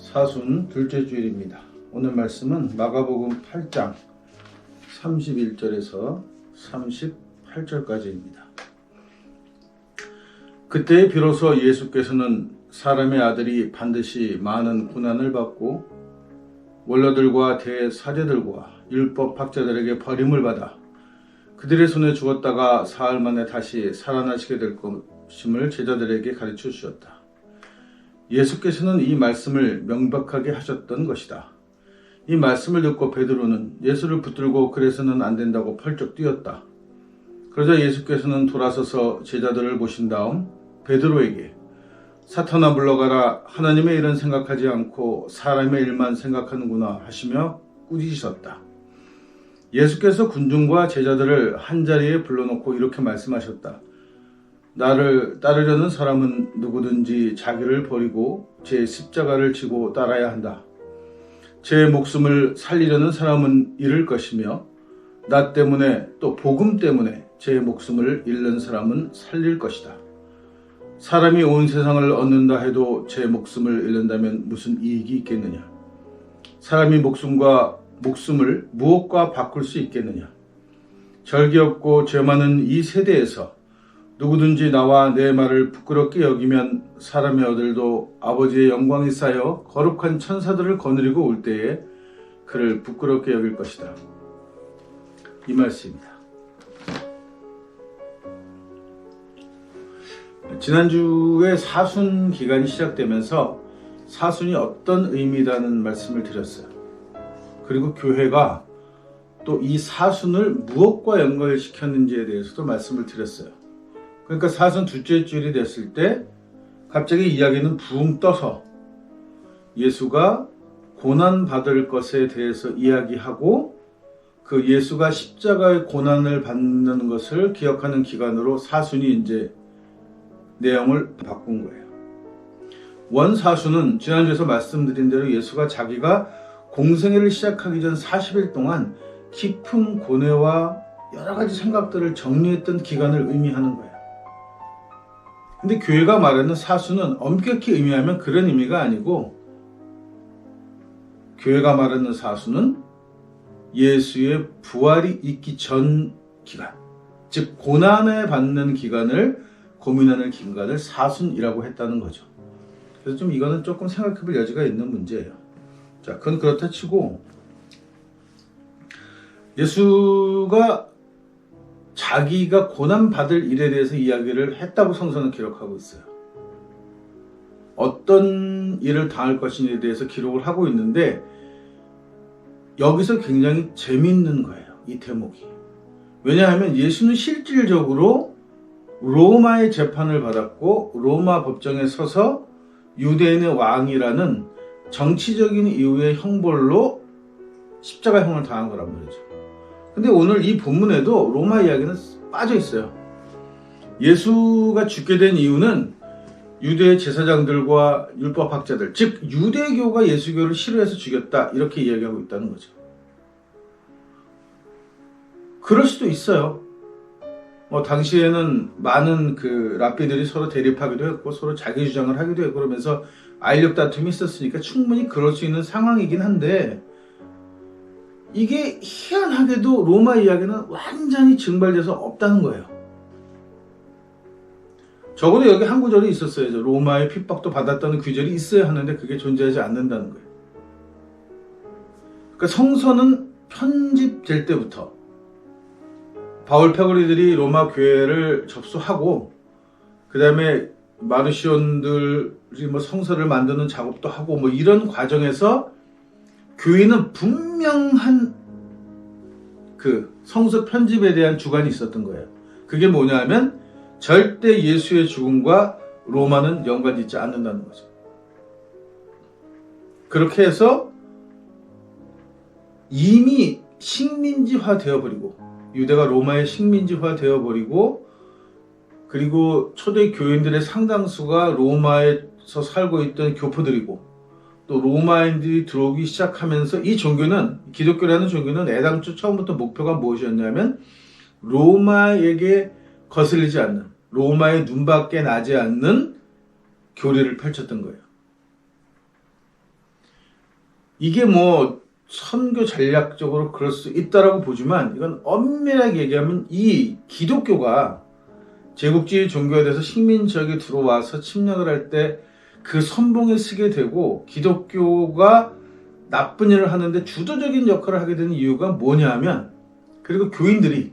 사순 둘째 주일입니다. 오늘 말씀은 마가복음 8장 31절에서 38절까지입니다. 그때 비로소 예수께서는 사람의 아들이 반드시 많은 고난을 받고 원로들과 대사제들과 율법 학자들에게 버림을 받아 그들의 손에 죽었다가 사흘 만에 다시 살아나시게 될 것임을 제자들에게 가르쳐 주셨다. 예수께서는 이 말씀을 명백하게 하셨던 것이다. 이 말씀을 듣고 베드로는 예수를 붙들고 그래서는 안 된다고 펄쩍 뛰었다. 그러자 예수께서는 돌아서서 제자들을 보신 다음 베드로에게 사탄아 물러가라, 하나님의 일은 생각하지 않고 사람의 일만 생각하는구나 하시며 꾸짖으셨다. 예수께서 군중과 제자들을 한자리에 불러놓고 이렇게 말씀하셨다. 나를 따르려는 사람은 누구든지 자기를 버리고 제 십자가를 지고 따라야 한다. 제 목숨을 살리려는 사람은 잃을 것이며 나 때문에 또 복음 때문에 제 목숨을 잃는 사람은 살릴 것이다. 사람이 온 세상을 얻는다 해도 제 목숨을 잃는다면 무슨 이익이 있겠느냐? 사람이 목숨을 무엇과 바꿀 수 있겠느냐? 절기 없고 죄 많은 이 세대에서 누구든지 나와 내 말을 부끄럽게 여기면 사람의 아들도 아버지의 영광이 쌓여 거룩한 천사들을 거느리고 올 때에 그를 부끄럽게 여길 것이다. 이 말씀입니다. 지난주에 사순 기간이 시작되면서 사순이 어떤 의미라는 말씀을 드렸어요. 그리고 교회가 또 이 사순을 무엇과 연결시켰는지에 대해서도 말씀을 드렸어요. 그러니까 사순 둘째 주일이 됐을 때 갑자기 이야기는 붕 떠서 예수가 고난받을 것에 대해서 이야기하고 그 예수가 십자가의 고난을 받는 것을 기억하는 기간으로 사순이 이제 내용을 바꾼 거예요. 원사순은 지난주에서 말씀드린 대로 예수가 자기가 공생애를 시작하기 전 40일 동안 깊은 고뇌와 여러 가지 생각들을 정리했던 기간을 의미하는 거예요. 근데 교회가 말하는 사순은 엄격히 의미하면 그런 의미가 아니고 교회가 말하는 사순은 예수의 부활이 있기 전 기간, 즉 고난을 받는 기간을 고민하는 기간을 사순이라고 했다는 거죠. 그래서 좀 이거는 조금 생각해볼 여지가 있는 문제예요. 자, 그건 그렇다 치고 예수가 자기가 고난받을 일에 대해서 이야기를 했다고 성서는 기록하고 있어요. 어떤 일을 당할 것인지에 대해서 기록을 하고 있는데 여기서 굉장히 재미있는 거예요. 이 대목이. 왜냐하면 예수는 실질적으로 로마의 재판을 받았고 로마 법정에 서서 유대인의 왕이라는 정치적인 이유의 형벌로 십자가형을 당한 거란 말이죠. 근데 오늘 이 본문에도 로마 이야기는 빠져 있어요. 예수가 죽게 된 이유는 유대 제사장들과 율법학자들, 즉 유대교가 예수교를 싫어해서 죽였다 이렇게 이야기하고 있다는 거죠. 그럴 수도 있어요. 당시에는 많은 그 랍비들이 서로 대립하기도 했고 서로 자기 주장을 하기도 했고 그러면서 알력 다툼이 있었으니까 충분히 그럴 수 있는 상황이긴 한데 이게 희한하게도 로마 이야기는 완전히 증발돼서 없다는 거예요. 적어도 여기 한 구절이 있었어야죠. 로마의 핍박도 받았다는 구절이 있어야 하는데 그게 존재하지 않는다는 거예요. 그러니까 성서는 편집될 때부터 바울 패거리들이 로마 교회를 접수하고 그 다음에 마르시온들이 성서를 만드는 작업도 하고 이런 과정에서 교회는 분명한 그 성서 편집에 대한 주관이 있었던 거예요. 그게 뭐냐면 절대 예수의 죽음과 로마는 연관이 있지 않는다는 거죠. 그렇게 해서 이미 식민지화 되어버리고 유대가 로마의 식민지화 되어버리고 그리고 초대 교인들의 상당수가 로마에서 살고 있던 교포들이고 또 로마인들이 들어오기 시작하면서 이 종교는 기독교라는 종교는 애당초 처음부터 목표가 무엇이었냐면 로마에게 거슬리지 않는 로마의 눈밖에 나지 않는 교리를 펼쳤던 거예요. 이게 뭐 선교 전략적으로 그럴 수 있다라고 보지만 이건 엄밀하게 얘기하면 이 기독교가 제국주의 종교에 대해서 식민 지역에 들어와서 침략을 할 때 그 선봉에 쓰게 되고 기독교가 나쁜 일을 하는데 주도적인 역할을 하게 되는 이유가 뭐냐 하면 그리고 교인들이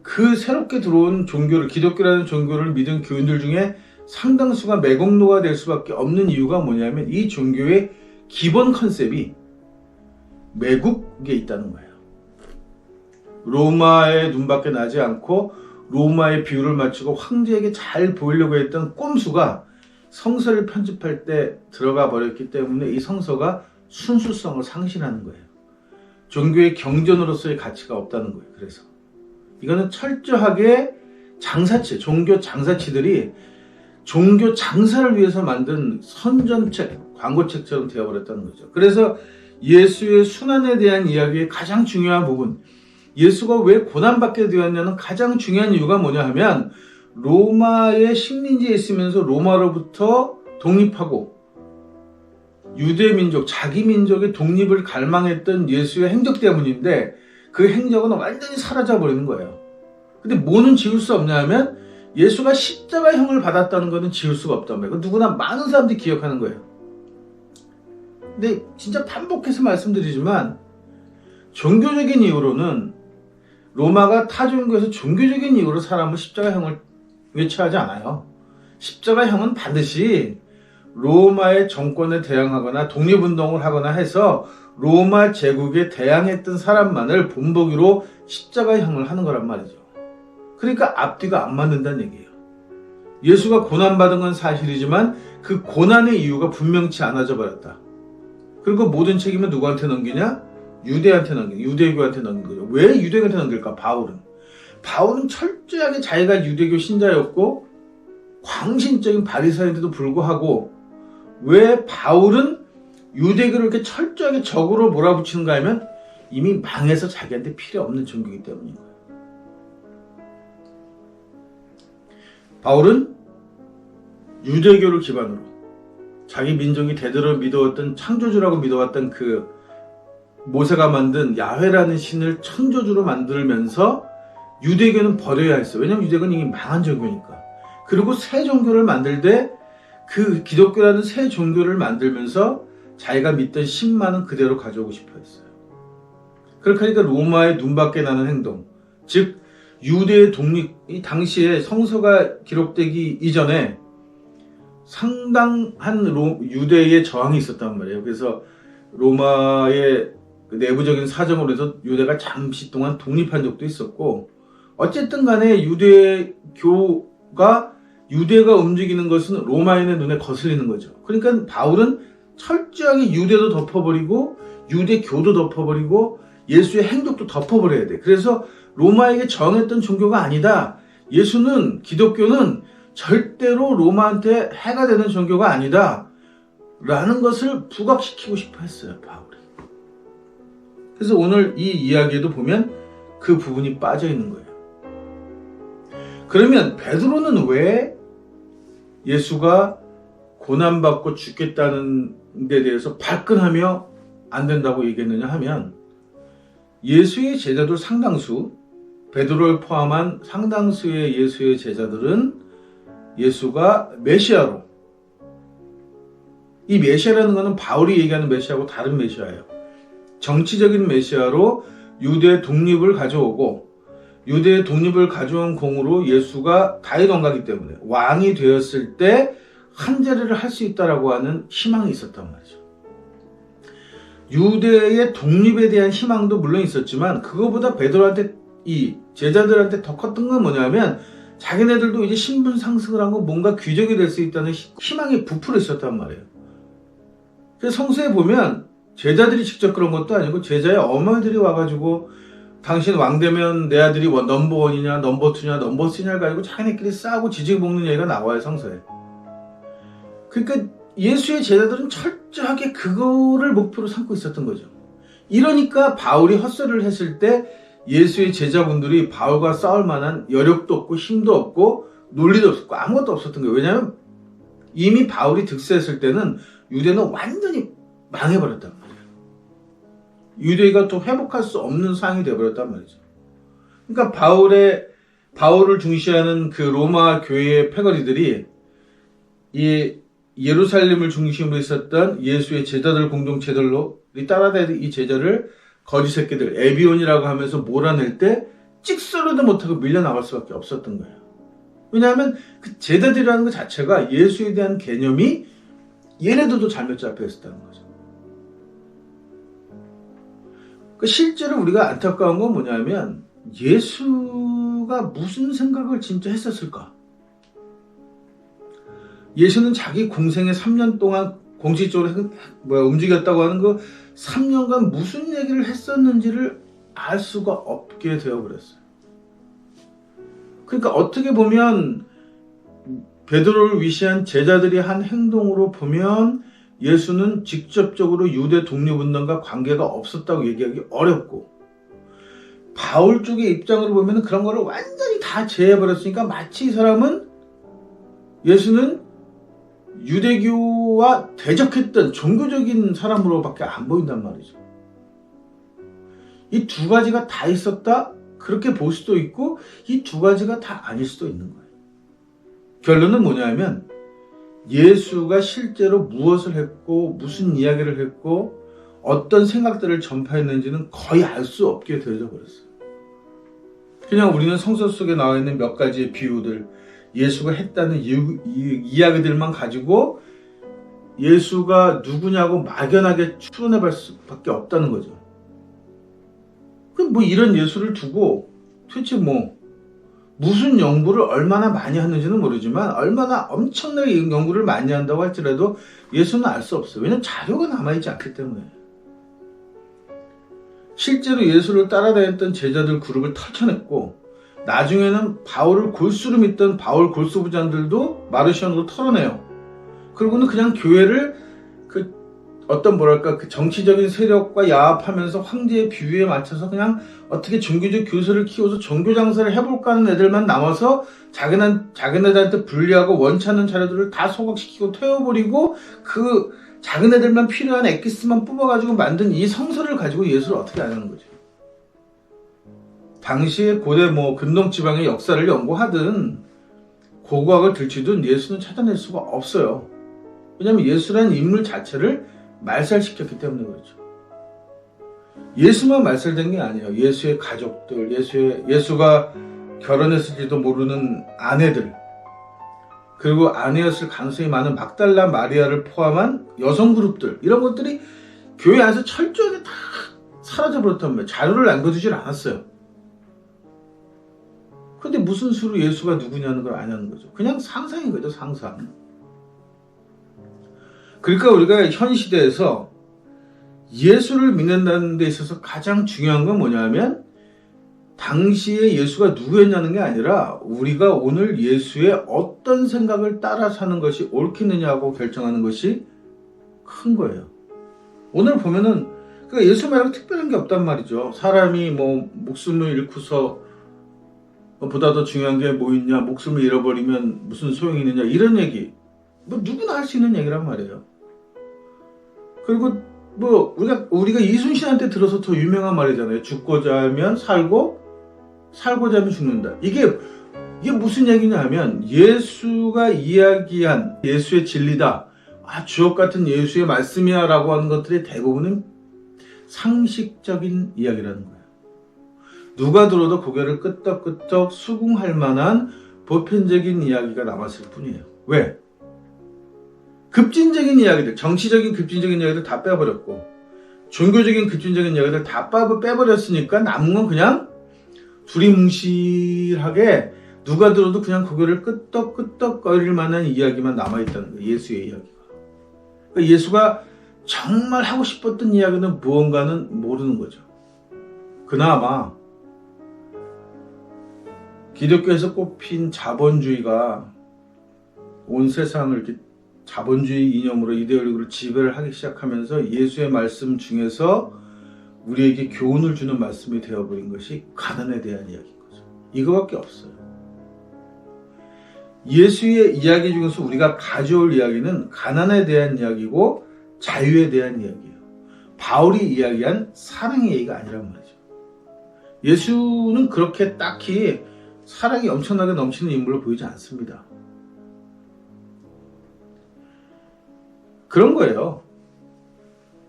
그 새롭게 들어온 종교를 기독교라는 종교를 믿은 교인들 중에 상당수가 매국노가 될 수밖에 없는 이유가 뭐냐면 이 종교의 기본 컨셉이 매국에 있다는 거예요. 로마의 눈밖에 나지 않고 로마의 비율을 맞추고 황제에게 잘 보이려고 했던 꼼수가 성서를 편집할 때 들어가 버렸기 때문에 이 성서가 순수성을 상실하는 거예요. 종교의 경전으로서의 가치가 없다는 거예요. 그래서 이거는 철저하게 장사치, 종교 장사치들이 종교 장사를 위해서 만든 선전책, 광고책처럼 되어버렸다는 거죠. 그래서 예수의 순환에 대한 이야기의 가장 중요한 부분, 예수가 왜 고난받게 되었냐는 가장 중요한 이유가 뭐냐 하면 로마의 식민지에 있으면서 로마로부터 독립하고 유대민족, 자기 민족의 독립을 갈망했던 예수의 행적 때문인데 그 행적은 완전히 사라져버리는 거예요. 근데 뭐는 지울 수 없냐 하면 예수가 십자가형을 받았다는 것은 지울 수가 없단 말이에요. 누구나 많은 사람들이 기억하는 거예요. 근데 진짜 반복해서 말씀드리지만 종교적인 이유로는 로마가 타 종교에서 종교적인 이유로 사람을 십자가형을 외치하지 않아요. 십자가형은 반드시 로마의 정권에 대항하거나 독립운동을 하거나 해서 로마 제국에 대항했던 사람만을 본보기로 십자가형을 하는 거란 말이죠. 그러니까 앞뒤가 안 맞는다는 얘기예요. 예수가 고난받은 건 사실이지만 그 고난의 이유가 분명치 않아져 버렸다. 그리고 모든 책임은 누구한테 넘기냐? 유대한테 넘기냐? 유대교한테 넘긴 거죠. 왜 유대교한테 넘길까? 바울은 철저하게 자기가 유대교 신자였고 광신적인 바리새인인데도 불구하고 왜 바울은 유대교를 이렇게 철저하게 적으로 몰아붙이는가 하면 이미 망해서 자기한테 필요 없는 종교이기 때문인 거예요. 바울은 유대교를 기반으로 자기 민족이 대대로 믿어왔던 창조주라고 믿어왔던 그 모세가 만든 야훼라는 신을 창조주로 만들면서 유대교는 버려야 했어요. 왜냐하면 유대교는 이미 망한 종교니까. 그리고 새 종교를 만들 때 그 기독교라는 새 종교를 만들면서 자기가 믿던 신만은 그대로 가져오고 싶어 했어요. 그렇게 하니까 로마의 눈밖에 나는 행동, 즉 유대의 독립, 이 당시에 성서가 기록되기 이전에 상당한 유대의 저항이 있었단 말이에요. 그래서 로마의 내부적인 사정으로 해서 유대가 잠시 동안 독립한 적도 있었고, 어쨌든 간에 유대가 움직이는 것은 로마인의 눈에 거슬리는 거죠. 그러니까 바울은 철저하게 유대도 덮어버리고 유대교도 덮어버리고 예수의 행동도 덮어버려야 돼. 그래서 로마에게 정했던 종교가 아니다. 예수는, 기독교는 절대로 로마한테 해가 되는 종교가 아니다. 라는 것을 부각시키고 싶어 했어요, 바울이. 그래서 오늘 이 이야기에도 보면 그 부분이 빠져 있는 거예요. 그러면 베드로는 왜 예수가 고난받고 죽겠다는 데 대해서 발끈하며 안 된다고 얘기했느냐 하면 예수의 제자들 상당수, 베드로를 포함한 상당수의 예수의 제자들은 예수가 메시아로, 이 메시아라는 것은 바울이 얘기하는 메시아하고 다른 메시아예요. 정치적인 메시아로 유대 독립을 가져오고 유대의 독립을 가져온 공으로 예수가 다윗 왕가기 때문에 왕이 되었을 때 한자리를 할 수 있다라고 하는 희망이 있었단 말이죠. 유대의 독립에 대한 희망도 물론 있었지만 그거보다 베드로한테, 이 제자들한테 더 컸던 건 뭐냐면 자기네들도 이제 신분 상승을 하고 뭔가 귀족이 될 수 있다는 희망이 부풀어 있었단 말이에요. 그래서 성서에 보면 제자들이 직접 그런 것도 아니고 제자의 어머니들이 와가지고 당신 왕 되면 내 아들이 넘버원이냐 넘버2냐 넘버3냐 가지고 자기네끼리 싸우고 지지고 먹는 얘기가 나와요, 성서에. 그러니까 예수의 제자들은 철저하게 그거를 목표로 삼고 있었던 거죠. 이러니까 바울이 헛소리를 했을 때 예수의 제자분들이 바울과 싸울 만한 여력도 없고 힘도 없고 논리도 없고 아무것도 없었던 거예요. 왜냐하면 이미 바울이 득세했을 때는 유대는 완전히 망해버렸단 말이에요. 유대가 또 회복할 수 없는 상황이 되어버렸단 말이죠. 그러니까 바울을 중시하는 그 로마 교회의 패거리들이 이 예루살렘을 중심으로 있었던 예수의 제자들 공동체들로 따라다니는 이 제자를 거짓 새끼들 에비온이라고 하면서 몰아낼 때 찍소리도 못하고 밀려나갈 수밖에 없었던 거예요. 왜냐하면 그 제자들이라는 것 자체가 예수에 대한 개념이 얘네들도 잘못 잡혀 있었다는 거죠. 실제로 우리가 안타까운 건 뭐냐면 예수가 무슨 생각을 진짜 했었을까? 예수는 자기 공생의 3년 동안 공식적으로 움직였다고 하는 그 3년간 무슨 얘기를 했었는지를 알 수가 없게 되어버렸어요. 그러니까 어떻게 보면 베드로를 위시한 제자들이 한 행동으로 보면 예수는 직접적으로 유대 독립운동과 관계가 없었다고 얘기하기 어렵고, 바울 쪽의 입장으로 보면 그런 거를 완전히 다 제해버렸으니까 마치 이 사람은 예수는 유대교와 대적했던 종교적인 사람으로밖에 안 보인단 말이죠. 이 두 가지가 다 있었다? 그렇게 볼 수도 있고 이 두 가지가 다 아닐 수도 있는 거예요. 결론은 뭐냐면 예수가 실제로 무엇을 했고 무슨 이야기를 했고 어떤 생각들을 전파했는지는 거의 알 수 없게 되어져 버렸어요. 그냥 우리는 성서 속에 나와 있는 몇 가지의 비유들, 예수가 했다는 이야기들만 가지고 예수가 누구냐고 막연하게 추론해볼 수밖에 없다는 거죠. 뭐 이런 예수를 두고 도대체 무슨 연구를 얼마나 많이 하는지는 모르지만 얼마나 엄청나게 연구를 많이 한다고 할지라도 예수는 알 수 없어요. 왜냐하면 자료가 남아있지 않기 때문에. 실제로 예수를 따라다녔던 제자들 그룹을 털쳐냈고 나중에는 바울을 골수로 믿던 바울 골수부장들도 마르시온으로 털어내요. 그러고는 그냥 교회를 그 정치적인 세력과 야합하면서 황제의 비유에 맞춰서 그냥 어떻게 종교적 교수를 키워서 종교 장사를 해볼까 하는 애들만 남아서 자기네들한테 불리하고 원치 않는 자료들을 다 소각시키고 태워버리고 그 작은 애들만 필요한 엑기스만 뽑아가지고 만든 이 성서를 가지고 예수를 어떻게 아는 거죠. 당시에 고대 근동지방의 역사를 연구하든 고고학을 들추든 예수는 찾아낼 수가 없어요. 왜냐하면 예수라는 인물 자체를 말살시켰기 때문에 그렇죠. 예수만 말살된 게 아니에요. 예수의 가족들, 예수가 결혼했을지도 모르는 아내들, 그리고 아내였을 가능성이 많은 막달라 마리아를 포함한 여성 그룹들, 이런 것들이 교회 안에서 철저하게 다 사라져버렸단 말이에요. 자료를 남겨두질 않았어요. 그런데 무슨 수로 예수가 누구냐는 걸 아냐는 거죠. 그냥 상상인 거죠, 상상. 그러니까 우리가 현 시대에서 예수를 믿는다는 데 있어서 가장 중요한 건 뭐냐면 당시에 예수가 누구였냐는 게 아니라 우리가 오늘 예수의 어떤 생각을 따라 사는 것이 옳겠느냐고 결정하는 것이 큰 거예요. 오늘 보면은 예수 말고 특별한 게 없단 말이죠. 사람이 목숨을 잃고서 보다 더 중요한 게 뭐 있냐, 목숨을 잃어버리면 무슨 소용이 있느냐, 이런 얘기 누구나 할 수 있는 얘기란 말이에요. 그리고 우리가 이순신한테 들어서 더 유명한 말이잖아요. 죽고자 하면 살고 살고자 하면 죽는다. 이게 무슨 얘기냐 하면 예수가 이야기한 예수의 진리다, 주옥 같은 예수의 말씀이야 라고 하는 것들이 대부분은 상식적인 이야기라는 거예요. 누가 들어도 고개를 끄덕끄덕 수긍할 만한 보편적인 이야기가 남았을 뿐이에요. 왜? 급진적인 이야기들, 정치적인 급진적인 이야기들 다 빼버렸고 종교적인 급진적인 이야기들 다 빼버렸으니까 남은 건 그냥 두리뭉실하게 누가 들어도 그냥 고개를 끄덕끄덕거릴 만한 이야기만 남아있다는 거예요. 예수의 이야기가. 그러니까 예수가 정말 하고 싶었던 이야기는 무언가는 모르는 거죠. 그나마 기독교에서 꼽힌 자본주의가 온 세상을 이렇게 자본주의 이념으로 이데올로기로 지배를 하기 시작하면서 예수의 말씀 중에서 우리에게 교훈을 주는 말씀이 되어버린 것이 가난에 대한 이야기인 거죠. 이거밖에 없어요. 예수의 이야기 중에서 우리가 가져올 이야기는 가난에 대한 이야기고 자유에 대한 이야기예요. 바울이 이야기한 사랑의 얘기가 아니란 말이죠. 예수는 그렇게 딱히 사랑이 엄청나게 넘치는 인물로 보이지 않습니다. 그런 거예요.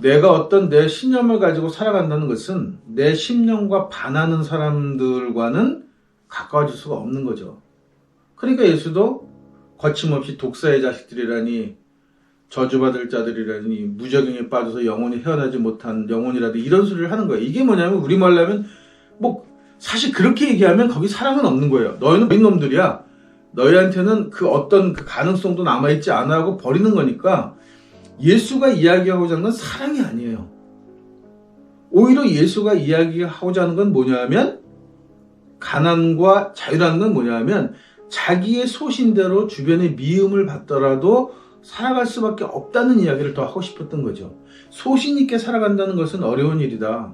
내가 어떤 내 신념을 가지고 살아간다는 것은 내 신념과 반하는 사람들과는 가까워질 수가 없는 거죠. 그러니까 예수도 거침없이 독사의 자식들이라니, 저주받을 자들이라니, 무적행에 빠져서 영혼이 헤어나지 못한 영혼이라도, 이런 소리를 하는 거예요. 이게 뭐냐면 우리말로 하면 사실 그렇게 얘기하면 거기 사랑은 없는 거예요. 너희는 버린 놈들이야. 너희한테는 그 어떤 그 가능성도 남아있지 않아 하고 버리는 거니까, 예수가 이야기하고자 하는 건 사랑이 아니에요. 오히려 예수가 이야기하고자 하는 건 뭐냐 하면, 가난과 자유라는 건 뭐냐 하면, 자기의 소신대로 주변의 미움을 받더라도 살아갈 수밖에 없다는 이야기를 더 하고 싶었던 거죠. 소신 있게 살아간다는 것은 어려운 일이다.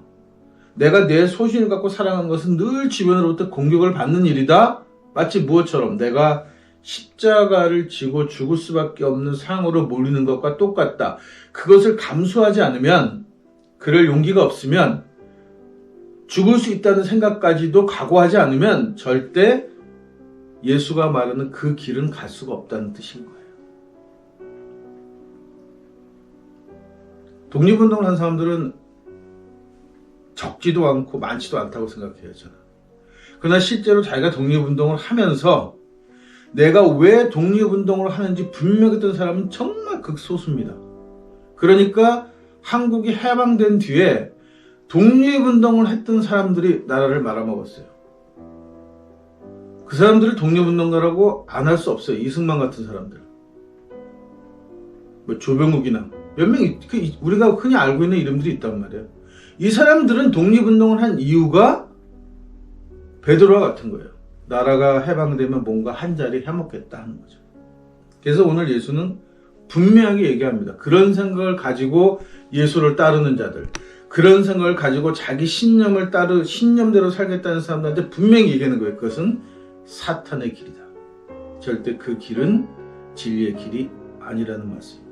내가 내 소신을 갖고 살아가는 것은 늘 주변으로부터 공격을 받는 일이다. 마치 무엇처럼 내가 십자가를 지고 죽을 수밖에 없는 상황으로 몰리는 것과 똑같다. 그것을 감수하지 않으면, 그럴 용기가 없으면, 죽을 수 있다는 생각까지도 각오하지 않으면 절대 예수가 말하는 그 길은 갈 수가 없다는 뜻인 거예요. 독립운동을 한 사람들은 적지도 않고 많지도 않다고 생각해요, 저는. 그러나 실제로 자기가 독립운동을 하면서 내가 왜 독립운동을 하는지 분명히 든 사람은 정말 극소수입니다. 그러니까 한국이 해방된 뒤에 독립운동을 했던 사람들이 나라를 말아먹었어요. 그 사람들을 독립운동가라고 안 할 수 없어요. 이승만 같은 사람들. 조병욱이나 몇 명, 우리가 흔히 알고 있는 이름들이 있단 말이에요. 이 사람들은 독립운동을 한 이유가 베드로와 같은 거예요. 나라가 해방되면 뭔가 한 자리 해먹겠다 하는 거죠. 그래서 오늘 예수는 분명하게 얘기합니다. 그런 생각을 가지고 예수를 따르는 자들, 그런 생각을 가지고 자기 신념대로 살겠다는 사람들한테 분명히 얘기하는 거예요. 그것은 사탄의 길이다. 절대 그 길은 진리의 길이 아니라는 말씀입니다.